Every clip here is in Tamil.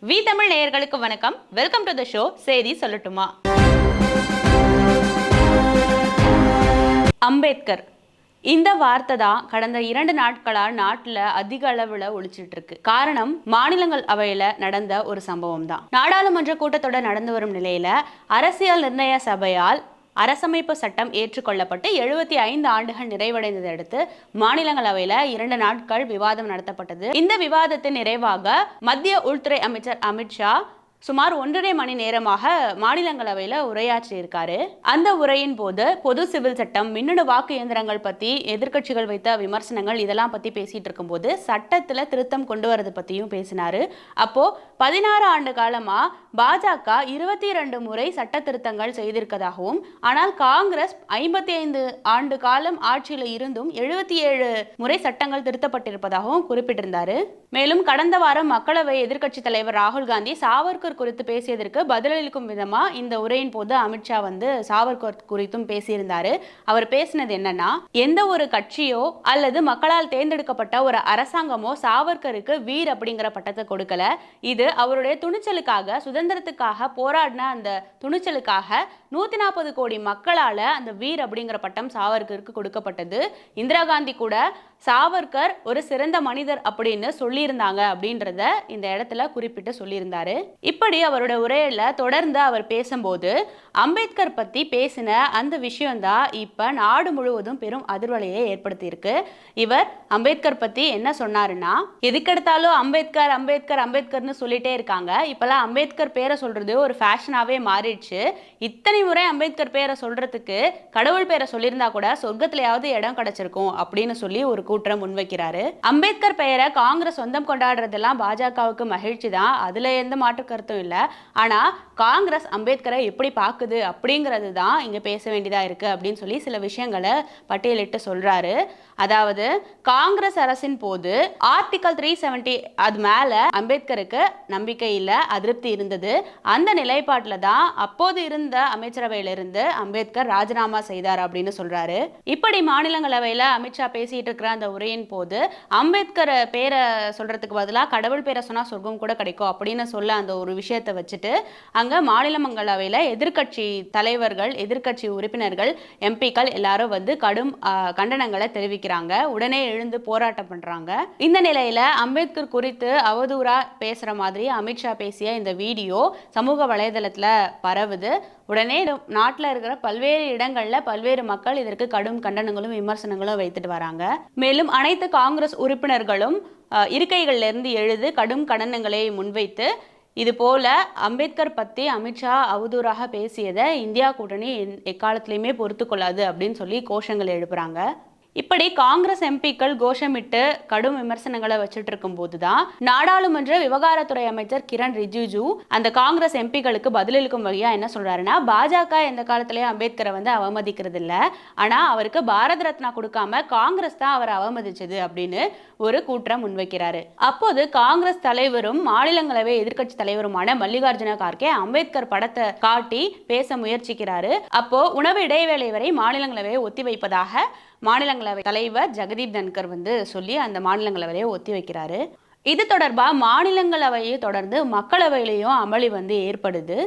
வி தமிழ் நேயர்களுக்கு வணக்கம். Welcome to the show. செய்தி சொல்லட்டுமா? அம்பேத்கர் இந்த வார்த்தை தான் கடந்த 2 நாட்களா நாட்டில் அதிக அளவில் ஒழிச்சிட்டு இருக்கு. காரணம் மாநிலங்களவையில் நடந்த ஒரு சம்பவம் தான். நாடாளுமன்ற கூட்டத்தொடர் நடந்து வரும் நிலையில அரசியல் நிர்ணய சபையால் அரசமைப்பு சட்டம் ஏற்றுக்கொள்ளப்பட்டு 75 ஆண்டுகள் நிறைவடைந்ததை அடுத்து மாநிலங்களவையில் 2 நாட்கள் விவாதம் நடத்தப்பட்டது. இந்த விவாதத்தின் நிறைவாக மத்திய உள்துறை அமைச்சர் அமித்ஷா சுமார் 1.5 மணி நேரமாக மாநிலங்களவையில் உரையாற்றி இருக்காரு. அந்த உரையின் போது பொது சிவில் சட்டம், மின்னணு வாக்கு இயந்திரங்கள் பத்தி எதிர்க்கட்சிகள் வைத்த விமர்சனங்கள் இதெல்லாம் பத்தி பேசிட்டு இருக்கும்போது சட்டத்துல திருத்தம் கொண்டு வரது பத்தியும் பேசினாரு. அப்போ 16 ஆண்டு காலமா பாஜக 22 முறை சட்ட திருத்தங்கள் செய்திருக்கதாகவும், ஆனால் காங்கிரஸ் 55 ஆண்டு காலம் ஆட்சியில் இருந்தும் 77 முறை சட்டங்கள் திருத்தப்பட்டிருப்பதாகவும் குறிப்பிட்டிருந்தாரு. மேலும் கடந்த வாரம் மக்களவை எதிர்க்கட்சி தலைவர் ராகுல் காந்தி சாவர்கர் குறித்து பேசியதற்கு பதிலளிக்கும் விதமா இந்த உரையின் போது அமித்ஷா சாவர்கர் குறித்தும் பேசியிருந்தாரு. அவர் பேசினது என்னன்னா, எந்த ஒரு கட்சியோ அல்லது மக்களால் தேர்ந்தெடுக்கப்பட்ட ஒரு அரசாங்கமோ சாவர்கருக்கு வீர் அப்படிங்கிற பட்டத்தை கொடுக்கல. இது அவருடைய துணிச்சலுக்காக, சுதந்திரத்துக்காக போராடின அந்த துணிச்சலுக்காக 140 கோடி மக்களால அந்த வீர் அப்படிங்கிற பட்டம் சாவர்கருக்கு கொடுக்கப்பட்டது. இந்திரா காந்தி கூட சாவர்கர் ஒரு சிறந்த மனிதர் அப்படின்னு சொல்லியிருந்தாங்க அப்படின்றத இந்த இடத்துல குறிப்பிட்டு சொல்லியிருந்தாரு. இப்படி அவரோட உரையில தொடர்ந்து அவர் பேசும்போது அம்பேத்கர் பத்தி பேசின அந்த விஷயம்தான் இப்ப நாடு முழுவதும் பெரும் அதிர்வலையை ஏற்படுத்தி இருக்கு. இவர் அம்பேத்கர் பத்தி என்ன சொன்னாருன்னா, எதுக்கெடுத்தாலும் அம்பேத்கர் அம்பேத்கர் அம்பேத்கர்னு சொல்லிட்டே இருக்காங்க. இப்பெல்லாம் அம்பேத்கர் பேரை சொல்றது ஒரு ஃபேஷனாவே மாறிடுச்சு. இத்தனை முறை அம்பேத்கர் பேரை சொல்றதுக்கு கடவுள் பேரை சொல்லியிருந்தா கூட சொர்க்கத்திலேயாவது இடம் கிடைச்சிருக்கும் அப்படின்னு சொல்லி ஒரு கூற்றம் முன்வைக்கிறாரு. அம்பேத்கர் பெயரை காங்கிரஸ் சொந்தம் கொண்டாடுறதெல்லாம் பாஜகவுக்கு மகிழ்ச்சி தான், அதுல எந்த மாற்று கருத்தும் இல்லை. ஆனா காங்கிரஸ் அம்பேத்கரை எப்படி பார்க்குது அப்படிங்கிறது தான் இங்க பேச வேண்டியதா இருக்கு அப்படின்னு சொல்லி சில விஷயங்களை பட்டியலிட்டு சொல்றாரு. அதாவது காங்கிரஸ் அரசின் போது ஆர்டிகல் 370 அது மேல அம்பேத்கருக்கு நம்பிக்கை இல்லை, அதிருப்தி இருந்தது. அந்த நிலைப்பாட்டில தான் அப்போது இருந்த அமைச்சரவையிலிருந்து அம்பேத்கர் ராஜினாமா செய்தார் அப்படின்னு சொல்றாரு. இப்படி மாநிலங்களவையில அமித்ஷா பேசிட்டு இருக்கிற அந்த உரையின் போது அம்பேத்கர் பேரை சொல்றதுக்கு பதிலாக கடவுள் பேரை சொன்னா சொர்க்கம் கூட கிடைக்கும் அப்படின்னு சொல்ல அந்த ஒரு விஷயத்தை வச்சுட்டு அங்க மாநிலங்களவையில எதிர்க்கட்சி தலைவர்கள், எதிர்க்கட்சி உறுப்பினர்கள், எம்பிக்கள் எல்லாரும் கடும் கண்டனங்களை தெரிவிக்கிறாங்க. உடனே எழுந்து போராட்டம் பண்றாங்க. இந்த நிலையில அம்பேத்கர் குறித்து அவதூறா பேசுற மாதிரி அமித்ஷா பேசிய இந்த வீடியோ சமூக வலைதளத்துல பரவுது. உடனே நாட்டில் இருக்கிற பல்வேறு இடங்கள்ல பல்வேறு மக்கள் இதற்கு கடும் கண்டனங்களும் விமர்சனங்களும் வைத்துட்டு வராங்க. மேலும் அனைத்து காங்கிரஸ் உறுப்பினர்களும் இருக்கைகள்ல இருந்து எழுது கடும் கண்டனங்களை முன்வைத்து இது போல அம்பேத்கர் பத்தி அமித்ஷா அவதூறாக பேசியதை இந்தியா கூட்டணி எக்காலத்திலையுமே பொறுத்து கொள்ளாது அப்படின்னு சொல்லி கோஷங்கள் எழுப்புறாங்க. இப்படி காங்கிரஸ் எம்பிக்கள் கோஷமிட்டு கடும் விமர்சனங்களை வச்சுட்டு இருக்கும் போதுதான் நாடாளுமன்ற விவகாரத்துறை அமைச்சர் கிரண் ரிஜிஜு அந்த காங்கிரஸ் எம்பிக்களுக்கு பதிலளிக்கும் வகையா என்ன சொல்றாருன்னா, பாஜக எந்த காலத்திலயும் அம்பேத்கரை அவமதிக்கிறது இல்லை, ஆனா அவருக்கு பாரத ரத்னா கொடுக்காம காங்கிரஸ் தான் அவரை அவமதிச்சது அப்படின்னு ஒரு கூற்றம் முன்வைக்கிறாரு. அப்போது காங்கிரஸ் தலைவரும் மாநிலங்களவை எதிர்க்கட்சி தலைவருமான மல்லிகார்ஜுன கார்கே அம்பேத்கர் படத்தை காட்டி பேச முயற்சிக்கிறாரு. அப்போ உணவு இடைவேளை வரை மாநிலங்களவையை ஒத்திவைப்பதாக மாநிலங்களவை தலைவர் ஜெகதீப் தன்கர் சொல்லி அந்த மாநிலங்களவையை ஒத்தி வைக்கிறாரு. இது தொடர்பாக மாநிலங்களவையை தொடர்ந்து மக்களவையிலையும் அமளி ஏற்படுது.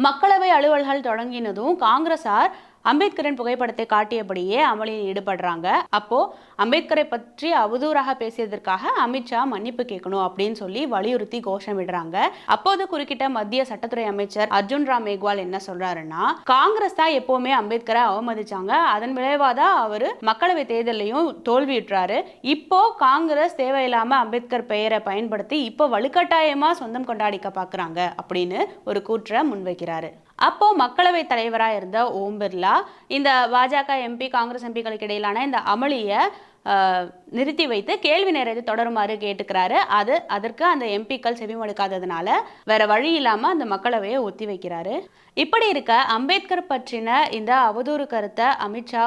மக்களவை அலுவல்கள் தொடங்கினதும் காங்கிரசார் அம்பேத்கரின் புகைப்படத்தை காட்டியபடியே அமளியில் ஈடுபடுறாங்க. அப்போ அம்பேத்கரை பற்றி அவதூறாக பேசியதற்காக அமித்ஷா மன்னிப்பு கேட்கணும் அப்படின்னு சொல்லி வலியுறுத்தி கோஷமிடுறாங்க. அப்போது குறுக்கிட்ட மத்திய சட்டத்துறை அமைச்சர் அர்ஜுன் ராம் மேக்வால் என்ன சொல்றாருன்னா, காங்கிரஸ் தான் எப்பவுமே அம்பேத்கரை அவமதிச்சாங்க, அதன் விளைவாதான் அவரு மக்களவை தேர்தலையும் தோல்வியுற்றாரு. இப்போ காங்கிரஸ் தேவையில்லாம அம்பேத்கர் பெயரை பயன்படுத்தி இப்போ வலுக்கட்டாயமா சொந்தம் கொண்டாடிக்க பாக்குறாங்க அப்படின்னு ஒரு கூற்றை முன்வைக்கிறாரு. அப்போ மக்களவை தலைவராக இருந்த ஓம் பிர்லா இந்த பாஜக எம்பி காங்கிரஸ் எம்பிகளுக்கு இடையிலான இந்த அமளியை நிறுத்தி வைத்து கேள்வி நேரத்தை தொடருமாறு கேட்டுக்கிறாரு. அதற்கு அந்த எம்பிக்கள் செவிமடுக்காததுனால வேற வழி இல்லாம அந்த மக்களவையை ஒத்தி வைக்கிறாரு. இப்படி இருக்க அம்பேத்கர் பற்றின இந்த அவதூறு கருத்தை அமித்ஷா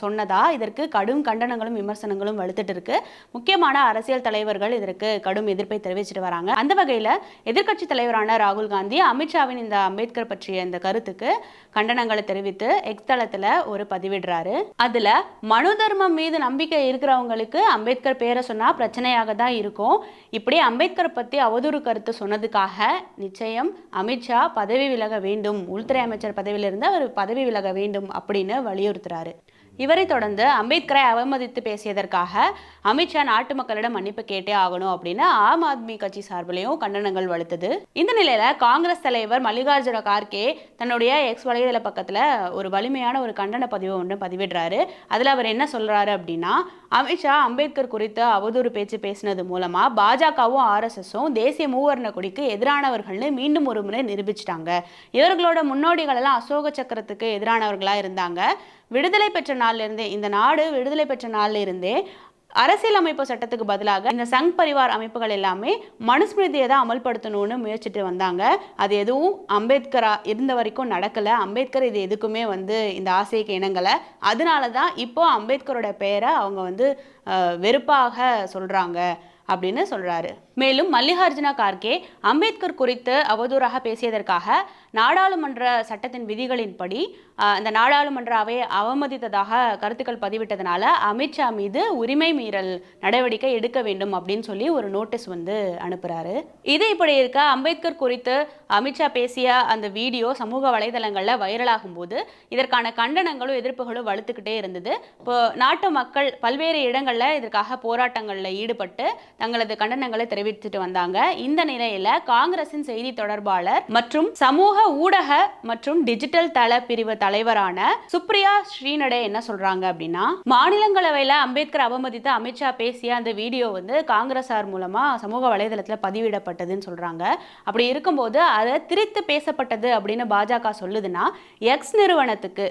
சொன்னதா இதற்கு கடும் கண்டனங்களும் விமர்சனங்களும் வலுத்துட்டு இருக்கு. முக்கியமான அரசியல் தலைவர்கள் இதற்கு கடும் எதிர்ப்பை தெரிவிச்சிட்டு வராங்க. அந்த வகையில எதிர்க்கட்சி தலைவரான ராகுல் காந்தி அமித்ஷாவின் இந்த அம்பேத்கர் பற்றிய இந்த கருத்துக்கு கண்டனங்களை தெரிவித்து எக்ஸ் தளத்துல ஒரு பதிவிடுறாரு. அதுல மனு தர்மம் மீது நம்பிக்கை இருக்கிறவங்களுக்கு அம்பேத்கர் பேரை சொன்னா பிரச்சனையாக தான் இருக்கும். இப்படி அம்பேத்கர் பத்தி அவதூறு கருத்து சொன்னதுக்காக நிச்சயம் அமித்ஷா பதவி விலக வேண்டும், உள்துறை அமைச்சர் பதவியிலிருந்து அவர் பதவி விலக வேண்டும் அப்படின்னு வலியுறுத்துறாரு. இவரை தொடர்ந்து அம்பேத்கரை அவமதித்து பேசியதற்காக அமித்ஷா நாட்டு மக்களிடம் மன்னிப்பு கேட்டே ஆகணும் அப்படின்னு ஆம் ஆத்மி கட்சி சார்பிலையும் கண்டனங்கள் வலுத்தது. இந்த நிலையில காங்கிரஸ் தலைவர் மல்லிகார்ஜுன கார்கே தன்னுடைய எக்ஸ் வலைதள பக்கத்துல ஒரு வலிமையான ஒரு கண்டன பதிவு ஒன்று பதிவிடுறாரு. அதுல அவர் என்ன சொல்றாரு அப்படின்னா, அமித்ஷா அம்பேத்கர் குறித்து அவதூறு பேச்சு பேசினது மூலமா பாஜகவும் RSSம் தேசிய மூவர்ண கொடிக்கு எதிரானவர்கள்னு மீண்டும் ஒரு முறை நிரூபிச்சிட்டாங்க. இவர்களோட முன்னோடிகள் எல்லாம் அசோக சக்கரத்துக்கு எதிரானவர்களா இருந்தாங்க. விடுதலை பெற்ற நாள்ல இருந்தே, இந்த நாடு விடுதலை பெற்ற நாள்ல இருந்தே அரசியல் அமைப்பு சட்டத்துக்கு பதிலாக இந்த சங் பரிவார் அமைப்புகள் எல்லாமே மனுஸ்மிருதியை தான் அமல்படுத்தணும்னு முயற்சிட்டு வந்தாங்க. அது எதுவும் அம்பேத்கரா இருந்த வரைக்கும் நடக்கல. அம்பேத்கர் இது எதுக்குமே இந்த ஆசைக்கு இணங்கலை. அதனால தான் இப்போ அம்பேத்கரோட பெயரை அவங்க வெறுப்பாக சொல்றாங்க அப்படின்னு சொல்றாரு. மேலும் மல்லிகார்ஜுன கார்கே அம்பேத்கர் குறித்து அவதூறாக பேசியதற்காக நாடாளுமன்ற சட்டத்தின் விதிகளின்படி அந்த நாடாளுமன்ற அவையை அவமதித்ததாக கருத்துக்கள் பதிவிட்டதனால அமித்ஷா மீது உரிமை மீறல் நடவடிக்கை எடுக்க வேண்டும் அப்படின்னு சொல்லி ஒரு நோட்டீஸ் அனுப்புறாரு. இது இப்படி இருக்க அம்பேத்கர் குறித்து அமித்ஷா பேசிய அந்த வீடியோ சமூக வலைதளங்கள்ல வைரலாகும் போது இதற்கான கண்டனங்களும் எதிர்ப்புகளும் வலுத்துக்கிட்டே இருந்தது. இப்போ நாட்டு மக்கள் பல்வேறு இடங்கள்ல இதற்காக போராட்டங்கள்ல ஈடுபட்டு தங்களது கண்டனங்களை தெரிவித்துட்டு வந்தாங்க. இந்த நிலையில காங்கிரசின் செய்தி தொடர்பாளர் மற்றும் சமூக ஊடக மற்றும் டிஜிட்டல் தள பிரிவு தலைவரான சுப்ரியா ஸ்ரீநடே என்ன சொல்றாங்க அப்படின்னா, மாநிலங்களவையில அம்பேத்கர் அவமதித்து அமித்ஷா பேசிய அந்த வீடியோ காங்கிரசார் மூலமா சமூக வலைதளத்துல பதிவிடப்பட்டதுன்னு சொல்றாங்க. அப்படி இருக்கும்போது அதை திரித்து பேசப்பட்டது அப்படின்னு பாஜக சொல்லுதுன்னா, எக்ஸ் நிறுவனத்துக்கு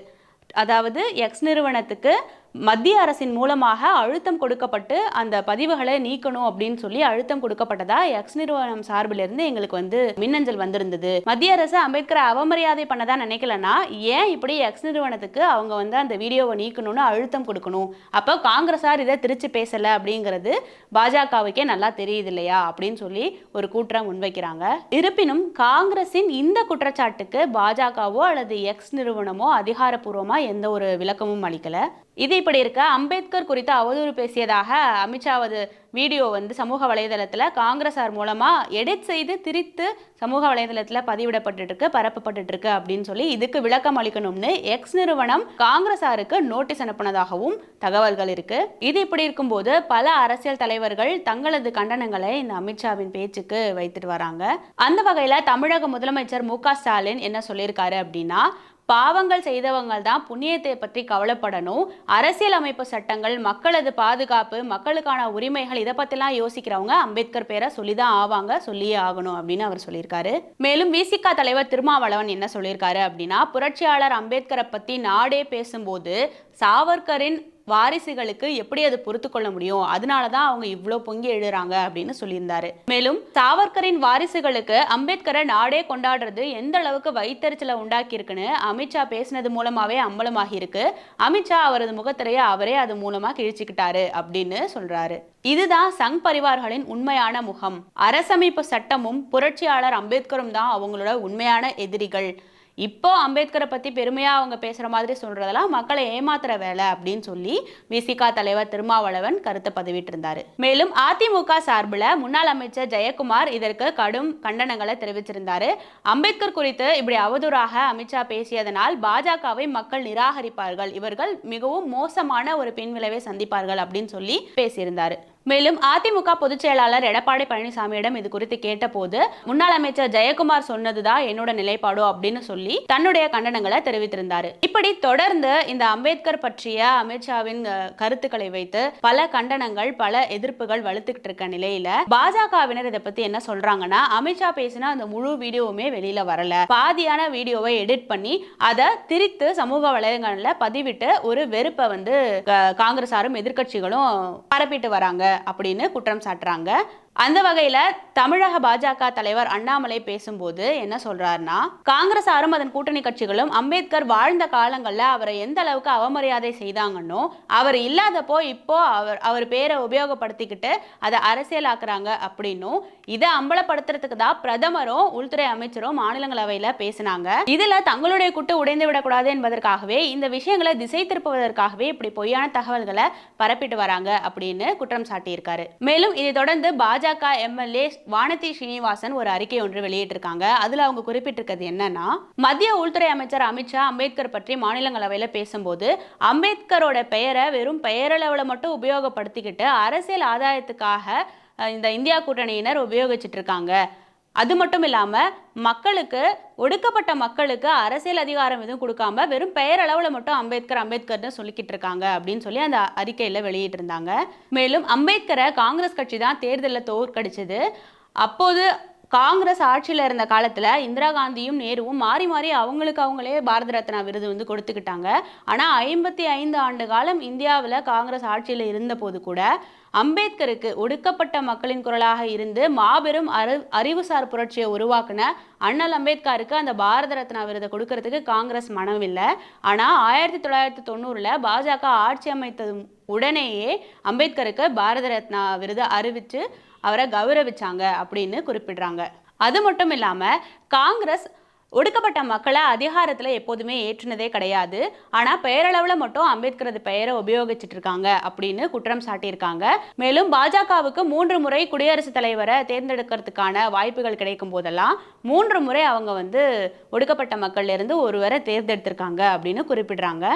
மத்திய அரசின் மூலமாக அழுத்தம் கொடுக்கப்பட்டு அந்த பதிவுகளை நீக்கணும் அப்படின்னு சொல்லி அழுத்தம் கொடுக்கப்பட்டதா எக்ஸ் நிறுவனம் சார்பிலிருந்து எங்களுக்கு மின்னஞ்சல் வந்திருந்தது. மத்திய அரசு அம்பேத்கரை அவமரியாதை பண்ணதா நினைக்கலன்னா ஏன் இப்படி எக்ஸ் நிறுவனத்துக்கு அவங்க அந்த வீடியோவை நீக்கணும்னு அழுத்தம் கொடுக்கணும்? அப்போ காங்கிரஸார் இதை திருச்சி பேசல அப்படிங்கிறது பாஜகவுக்கே நல்லா தெரியுது இல்லையா அப்படின்னு சொல்லி ஒரு கூற்றம் முன்வைக்கிறாங்க. இருப்பினும் காங்கிரசின் இந்த குற்றச்சாட்டுக்கு பாஜகவோ அல்லது எக்ஸ் நிறுவனமோ அதிகாரப்பூர்வமா எந்த ஒரு விளக்கமும் அளிக்கல. இது இப்படி இருக்க அம்பேத்கர் குறித்து அவதூறு பேசியதாக அமித்ஷாவது வீடியோ சமூக வலைதளத்தில் காங்கிரஸார் மூலமா எடிட் செய்து திரித்து சமூக வலைதளத்தில் பதிவிடப்பட்டு பரப்பப்பட்டு அப்படின்னு சொல்லி இதுக்கு விளக்கம் அளிக்கணும்னு எக்ஸ் நிறுவனம் காங்கிரஸாருக்கு நோட்டீஸ் அனுப்பினதாகவும் தகவல்கள் இருக்கு. இது இப்படி இருக்கும்போது பல அரசியல் தலைவர்கள் தங்களது கண்டனங்களை இந்த அமித்ஷாவின் பேச்சுக்கு வைத்துட்டு வராங்க. அந்த வகையில தமிழக முதலமைச்சர் மு.க. ஸ்டாலின் என்ன சொல்லியிருக்காரு அப்படின்னா, பாவங்கள் செய்தவங்க தான் புண்ணியத்தை பற்றி கவலைப்படணும். அரசியல் அமைப்பு சட்டங்கள், மக்களது பாதுகாப்பு, மக்களுக்கான உரிமைகள் இதை பத்திலாம் யோசிக்கிறவங்க அம்பேத்கர் பேரை சொல்லிதான் ஆவாங்க, சொல்லியே ஆகணும் அப்படின்னு அவர் சொல்லியிருக்காரு. மேலும் விசிக தலைவர் திருமாவளவன் என்ன சொல்லியிருக்காரு அப்படின்னா, புரட்சியாளர் அம்பேத்கரை பத்தி நாடே பேசும்போது சாவர்கரின் வாரிசுகளுக்கு எப்படி அது பொறுத்து கொள்ள முடியும்? அதனாலதான் அவங்க இவ்வளவு பொங்கி எழுறாங்க அப்படின்னு சொல்லியிருந்தாரு. மேலும் சாவர்கரின் வாரிசுகளுக்கு அம்பேத்கரை நாடே கொண்டாடுறது எந்த அளவுக்கு வைத்தறிச்சலை உண்டாக்கி இருக்குன்னு அமித்ஷா பேசினது மூலமாவே அம்பலமாகி இருக்கு. அமித்ஷா அவரது முகத்திரையை அவரே அது மூலமா கிழிச்சுக்கிட்டாரு அப்படின்னு சொல்றாரு. இதுதான் சங் பரிவார்களின் உண்மையான முகம். அரசமைப்பு சட்டமும் புரட்சியாளர் அம்பேத்கரும் தான் அவங்களோட உண்மையான எதிரிகள். இப்போ அம்பேத்கரை பத்தி பெருமையா அவங்க பேசுற மாதிரி சொல்றதெல்லாம் மக்களை ஏமாத்துற வேலை அப்படின்னு சொல்லி விசிக தலைவர் திருமாவளவன் கருத்தை பதிவிட்டிருந்தாரு. மேலும் அதிமுக சார்பில் முன்னாள் அமைச்சர் ஜெயக்குமார் இதற்கு கடும் கண்டனங்களை தெரிவிச்சிருந்தாரு. அம்பேத்கர் குறித்து இப்படி அவதூறாக அமித்ஷா பேசியதனால் பாஜகவை மக்கள் நிராகரிப்பார்கள், இவர்கள் மிகவும் மோசமான ஒரு பின்விளைவை சந்திப்பார்கள் அப்படின்னு சொல்லி பேசியிருந்தாரு. மேலும் அதிமுக பொதுச் செயலாளர் எடப்பாடி பழனிசாமியிடம் இது குறித்து கேட்டபோது முன்னாள் அமைச்சர் ஜெயக்குமார் சொன்னதுதான் என்னோட நிலைப்பாடோ அப்படின்னு சொல்லி தன்னுடைய கண்டனங்களை தெரிவித்திருந்தாரு. இப்படி தொடர்ந்து இந்த அம்பேத்கர் பற்றிய அமித்ஷாவின் கருத்துக்களை வைத்து பல கண்டனங்கள், பல எதிர்ப்புகள் வலுத்துக்கிட்டு இருக்க நிலையில பாஜகவினர் இதை பத்தி என்ன சொல்றாங்கன்னா, அமித்ஷா பேசின அந்த முழு வீடியோவுமே வெளியில வரல, பாதியான வீடியோவை எடிட் பண்ணி அதை திரித்து சமூக வலைதளங்கள்ல பதிவிட்டு ஒரு வெறுப்பை காங்கிரசாரும் எதிர்கட்சிகளும் பரப்பிட்டு வராங்க அப்படின்னு குற்றம் சாட்டுறாங்க. அந்த வகையில தமிழக பாஜக தலைவர் அண்ணாமலை பேசும்போது என்ன சொல்றாருன்னா, காங்கிரஸாரும் அதன் கூட்டணி கட்சிகளும் அம்பேத்கர் வாழ்ந்த காலங்கள்ல அவரை எந்த அளவுக்கு அவமரியாதை செய்தாங்கன்னோ, அவர் இல்லாதப்போ இப்போ அவர் பேரை உபயோகப்படுத்திக்கிட்டு அதை அரசியலாக்குறாங்க அப்படின்னும், இதை அம்பலப்படுத்துறதுக்கு தான் பிரதமரும் உள்துறை அமைச்சரும் மாநிலங்களவையில பேசினாங்க. இதுல தங்களுடைய கூட்டு உடைந்து விடக்கூடாது என்பதற்காகவே இந்த விஷயங்களை திசை திருப்புவதற்காகவே இப்படி பொய்யான தகவல்களை பரப்பிட்டு வராங்க அப்படின்னு குற்றம் சாட்டியிருக்காரு. மேலும் இதை தொடர்ந்து பாஜக எம்எல்ஏ வானதி ஸ்ரீனிவாசன் ஒரு அறிக்கை ஒன்று வெளியிட்டிருக்காங்க. அதுல அவங்க குறிப்பிட்டிருக்கிறது என்னன்னா, மத்திய உள்துறை அமைச்சர் அமித்ஷா அம்பேத்கர் பற்றி மாநிலங்களவையில பேசும்போது அம்பேத்கரோட பெயரை வெறும் பெயரளவுல மட்டும் உபயோகப்படுத்திக்கிட்டு அரசியல் ஆதாயத்துக்காக இந்த இந்தியா கூட்டணியினர் உபயோகிச்சுட்டு இருக்காங்க. அது மட்டும் இல்லாம மக்களுக்கு, ஒடுக்கப்பட்ட மக்களுக்கு அரசியல் அதிகாரம் எதுவும் கொடுக்காம வெறும் பெயரளவுல மட்டும் அம்பேத்கர்னு சொல்லிக்கிட்டு இருக்காங்க அப்படின்னு சொல்லி அந்த அறிக்கையில வெளியிட்டிருந்தாங்க. மேலும் அம்பேத்கரை காங்கிரஸ் கட்சி தான் தேர்தலில் தோற்கடிச்சது. அப்போது காங்கிரஸ் ஆட்சியில் இருந்த காலத்தில் இந்திரா காந்தியும் நேருவும் மாறி மாறி அவங்களே பாரத ரத்னா விருது கொடுத்துக்கிட்டாங்க. ஆனால் 55 ஆண்டு காலம் இந்தியாவில் காங்கிரஸ் ஆட்சியில் இருந்த போது கூட அம்பேத்கருக்கு, ஒடுக்கப்பட்ட மக்களின் குரலாக இருந்து மாபெரும் அறிவுசார் புரட்சியை உருவாக்குன அண்ணல் அம்பேத்கருக்கு அந்த பாரத ரத்னா விருதை கொடுக்கறதுக்கு காங்கிரஸ் மனமில்லை. ஆனால் 1990 பாஜக ஆட்சி அமைத்தது உடனேயே அம்பேத்கருக்கு பாரத ரத்னா விருதை அறிவித்து அவரை கௌரவிச்சாங்க அப்படின்னு குறிப்பிடுறாங்க. அது மட்டும் இல்லாமல் காங்கிரஸ் ஒடுக்கப்பட்ட மக்களை அதிகாரத்தில் எப்போதுமே ஏற்றினதே கிடையாது. ஆனால் பெயரளவில் மட்டும் அம்பேத்கரது பெயரை உபயோகிச்சுட்டு இருக்காங்க அப்படின்னு குற்றம் சாட்டியிருக்காங்க. மேலும் பாஜகவுக்கு 3 முறை குடியரசுத் தலைவரை தேர்ந்தெடுக்கிறதுக்கான வாய்ப்புகள் கிடைக்கும் போதெல்லாம் 3 முறை அவங்க ஒடுக்கப்பட்ட மக்கள்ல இருந்து ஒருவரை தேர்ந்தெடுத்திருக்காங்க அப்படின்னு குறிப்பிடுறாங்க.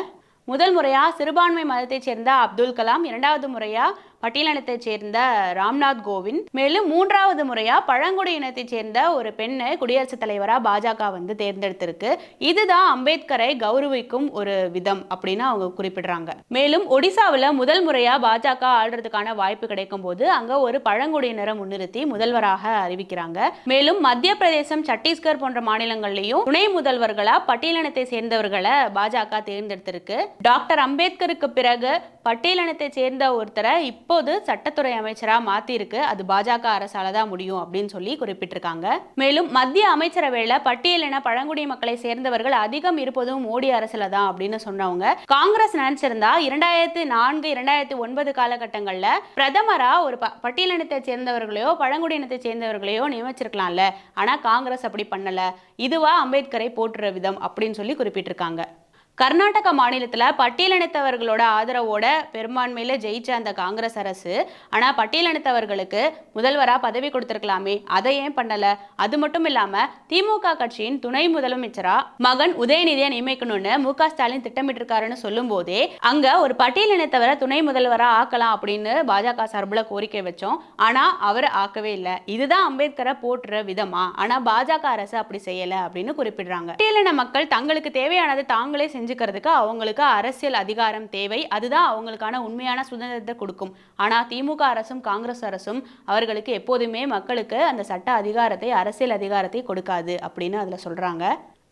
முதல் முறையா சிறுபான்மை மதத்தைச் சேர்ந்த அப்துல் கலாம், 2வது முறையா பட்டியலினத்தைச் சேர்ந்த ராம்நாத் கோவிந்த், மேலும் 3வது முறையா பழங்குடி இனத்தைச் சேர்ந்த ஒரு பெண்ணை குடியரசுத் தலைவராக பாஜக தேர்ந்தெடுத்திருக்கு. இதுதான் அம்பேத்கரை கௌரவிக்கும் ஒரு விதம் அப்படின்னு அவங்க குறிப்பிடுறாங்க. மேலும் ஒடிசாவில் முதல் முறையா பாஜக ஆள்றதுக்கான வாய்ப்பு கிடைக்கும் போது அங்க ஒரு பழங்குடியினரை முன்னிறுத்தி முதல்வராக அறிவிக்கிறாங்க. மேலும் மத்திய பிரதேசம், சத்தீஸ்கர் போன்ற மாநிலங்கள்லயும் துணை முதல்வர்களா பட்டியலினத்தை சேர்ந்தவர்களை பாஜக தேர்ந்தெடுத்திருக்கு. டாக்டர் அம்பேத்கருக்கு பிறகு பட்டியலினத்தை சேர்ந்த ஒருத்தரை இப்போது சட்டத்துறை அமைச்சராக மாத்திருக்கு. அது பாஜக அரசால தான் முடியும் அப்படின்னு சொல்லி குறிப்பிட்டிருக்காங்க. மேலும் மத்திய அமைச்சரவையில பட்டியலின பழங்குடி மக்களை சேர்ந்தவர்கள் அதிகம் இருப்பதும் மோடி அரசுல தான் அப்படின்னு சொன்னவங்க. காங்கிரஸ் நினைச்சிருந்தா 2004, 2009 காலகட்டங்கள்ல பிரதமரா ஒரு பட்டியலினத்தை சேர்ந்தவர்களையோ பழங்குடியினத்தை சேர்ந்தவர்களையோ நியமிச்சிருக்கலாம்ல. ஆனா காங்கிரஸ் அப்படி பண்ணல. இதுவா அம்பேத்கரை போற்றுற விதம் அப்படின்னு சொல்லி குறிப்பிட்டிருக்காங்க. கர்நாடக மாநிலத்தில் பட்டியலினத்தவர்களோட ஆதரவோட பெரும்பான்மையில ஜெயிச்ச அந்த காங்கிரஸ் அரசு, ஆனால் பட்டியலினத்தவர்களுக்கு முதல்வராக பதவி கொடுத்திருக்கலாமே, அதை ஏன் பண்ணல? அது மட்டும் இல்லாம திமுக கட்சியின் துணை முதலமைச்சரா மகன் உதயநிதியை நியமிக்கணும்னு மு.க. ஸ்டாலின் திட்டமிட்டிருக்காருன்னு சொல்லும் போதே அங்க ஒரு பட்டியலினத்தவரை துணை முதல்வரா ஆக்கலாம் அப்படின்னு பாஜக சார்பில் கோரிக்கை வச்சோம். ஆனா அவர் ஆக்கவே இல்லை. இதுதான் அம்பேத்கரை போற்றுற விதமா? ஆனா பாஜக அரசு அப்படி செய்யல அப்படின்னு குறிப்பிடுறாங்க. பட்டியலின மக்கள் தங்களுக்கு தேவையானது தாங்களே செஞ்சுக்கிறதுக்கு அவங்களுக்கு அரசியல் அதிகாரம் தேவை. அதுதான் அவங்களுக்கான உண்மையான சுதந்திரத்தை கொடுக்கும். ஆனா திமுக அரசும் காங்கிரஸ் அரசும் அவர்களுக்கு எப்போதுமே மக்களுக்கு அந்த சட்ட அதிகாரத்தை, அரசியல் அதிகாரத்தை கொடுக்காது அப்படின்னு அதுல சொல்றாங்க.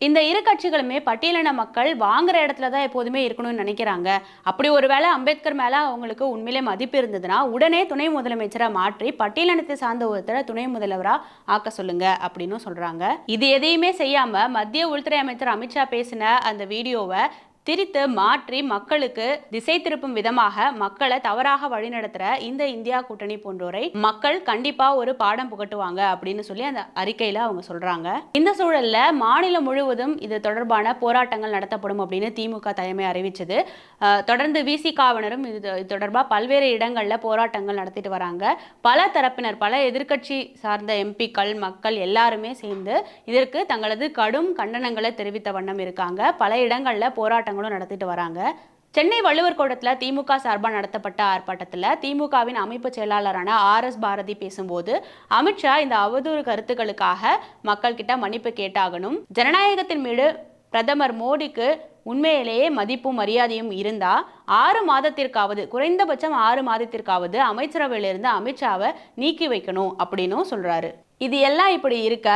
இந்த இரு கட்சிகளுமே பட்டியலின மக்கள் வாங்குற இடத்துல தான் எப்போதுமே இருக்கணும்னு நினைக்கிறாங்க. அப்படி ஒருவேளை அம்பேத்கர் மேல அவங்களுக்கு உண்மையிலே மதிப்பு இருந்ததுன்னா உடனே துணை முதலமைச்சரை மாற்றி பட்டியலினத்தை சார்ந்த ஒருத்தரை துணை முதல்வரா ஆக்க சொல்லுங்க அப்படின்னு சொல்றாங்க. இது எதையுமே செய்யாம மத்திய உள்துறை அமைச்சர் அமித்ஷா பேசின அந்த வீடியோவை திரித்து மாற்றி மக்களுக்கு திசை திருப்பும் விதமாக மக்களை தவறாக வழிநடத்துற இந்த இந்தியா கூட்டணி போன்றோரை மக்கள் கண்டிப்பா ஒரு பாடம் புகட்டுவாங்க அப்படின்னு சொல்லி அந்த அறிக்கையில அவங்க சொல்றாங்க. இந்த சூழல்ல மாநிலம் முழுவதும் இது தொடர்பான போராட்டங்கள் நடத்தப்படும் அப்படின்னு திமுக தலைமை அறிவிச்சது. தொடர்ந்து விசிகாவினரும் இது தொடர்பாக பல்வேறு இடங்கள்ல போராட்டங்கள் நடத்திட்டு வராங்க. பல தரப்பினர், பல எதிர்கட்சி சார்ந்த எம்பிக்கள், மக்கள் எல்லாருமே சேர்ந்து இதற்கு தங்களது கடும் கண்டனங்களை தெரிவித்த வண்ணம் இருக்காங்க. பல இடங்கள்ல போராட்டங்களும் நடத்திட்டு வராங்க. சென்னை வள்ளுவர் கோட்டத்தில் திமுக சார்பாக நடத்தப்பட்ட ஆர்ப்பாட்டத்தில் திமுகவின் அமைப்பு செயலாளரான RS பாரதி பேசும்போது அமித்ஷா இந்த அவதூறு கருத்துக்களுக்காக மக்கள் கிட்ட மன்னிப்பு கேட்டாகணும். ஜனநாயகத்தின் மீது பிரதமர் மோடிக்கு உண்மையிலேயே மதிப்பும் மரியாதையும் இருந்தா 6 மாதத்திற்காவது, குறைந்தபட்சம் 6 மாதத்திற்காவது அமைச்சரவையிலிருந்து அமித்ஷாவை நீக்கி வைக்கணும் அப்படின்னு சொல்றாரு. இது எல்லாம் இப்படி இருக்க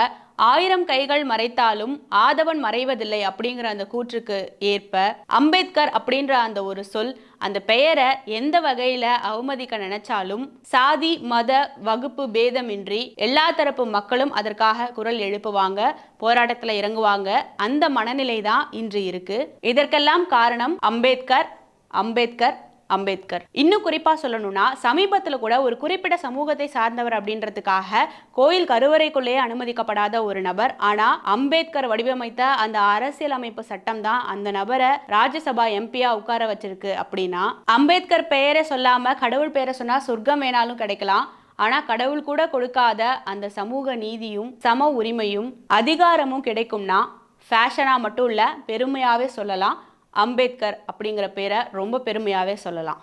1000 கைகள் மறைத்தாலும் ஆதவன் மறைவதில்லை அப்படிங்கிற அந்த கூற்றுக்கு ஏற்ப அம்பேத்கர் அப்படின்ற அந்த ஒரு சொல், அந்த பெயரை எந்த வகையில அவமதிக்க நினைச்சாலும் சாதி மத வகுப்பு பேதமின்றி எல்லா தரப்பு மக்களும் அதற்காக குரல் எழுப்புவாங்க, போராட்டத்துல இறங்குவாங்க. அந்த மனநிலை தான் இன்று இருக்கு. இதற்கெல்லாம் காரணம் அம்பேத்கர், அம்பேத்கர், அம்பேத்கர். இன்னும் குறிப்பா சொல்லணும்னா, சமீபத்துல கூட ஒரு குறிப்பிட்ட சமூகத்தை சார்ந்தவர் அப்படின்றதுக்காக கோயில் கருவறைக்குள்ளேயே அனுமதிக்கப்படாத ஒரு நபர், ஆனா அம்பேத்கர் வடிவமைத்த அந்த அரசியலமைப்பு சட்டம் தான் அந்த நபரை ராஜ்யசபா எம்பியா உட்கார வச்சிருக்கு. அப்படின்னா அம்பேத்கர் பெயரை சொல்லாம கடவுள் பெயரை சொன்னா சொர்க்கம் வேணாலும் கிடைக்கலாம், ஆனா கடவுள் கூட கொடுக்காத அந்த சமூக நீதியும் சம உரிமையும் அதிகாரமும் கிடைக்கும்னா ஃபேஷனா மட்டும் இல்ல, பெருமையாவே சொல்லலாம். அம்பேத்கர் அப்படிங்கிற பேரை ரொம்ப பெருமையாவே சொல்லலாம்.